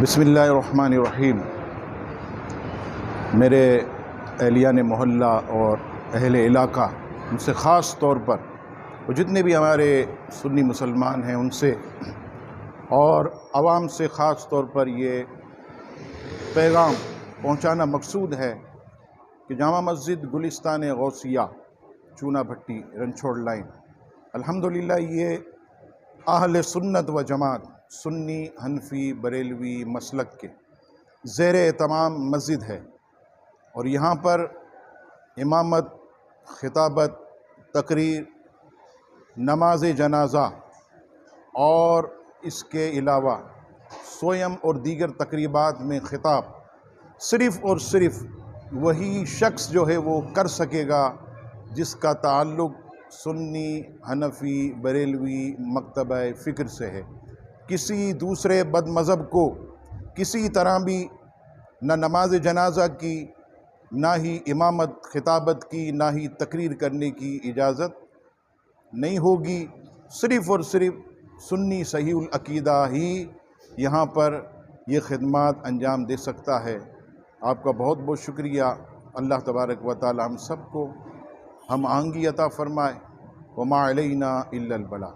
बिस्मिल्लाहिर्रहमानिर्रहीम। मेरे अहलियान मोहल्ला और अहले इलाका, उनसे ख़ास तौर पर वो जितने भी हमारे सुन्नी मुसलमान हैं उनसे और आवाम से ख़ास तौर पर ये पैगाम पहुंचाना मकसूद है कि जामा मस्जिद गुलिस्तान गौसिया चूना भट्टी रनछोड़ लाइन अल्हम्दुलिल्लाह ये अहले सुन्नत व जमात सुन्नी हनफी बरेलवी मसलक के ज़ेर तमाम मस्जिद है और यहाँ पर इमामत, खिताबत, तकरीर, नमाज जनाजा और इसके अलावा सोयम और दीगर तकरीबात में खिताब सिर्फ़ और सिर्फ़ वही शख्स जो है वो कर सकेगा जिसका ताल्लुक़ सुन्नी हनफी बरेलवी मकतबा फ़िक्र से है। किसी दूसरे बदमज़हब को किसी तरह भी न नमाज जनाजा की, ना ही इमामत खिताबत की, ना ही तकरीर करने की इजाज़त नहीं होगी। सिर्फ़ और सिर्फ़ सुन्नी सहीउल अक़ीदा ही यहाँ पर ये खिदमात अंजाम दे सकता है। आपका बहुत बहुत शुक्रिया। अल्लाह तबारक व तआला हम सबको हम आहंगी अता फ़रमाए। वमा अलैना इल्लल बलाग।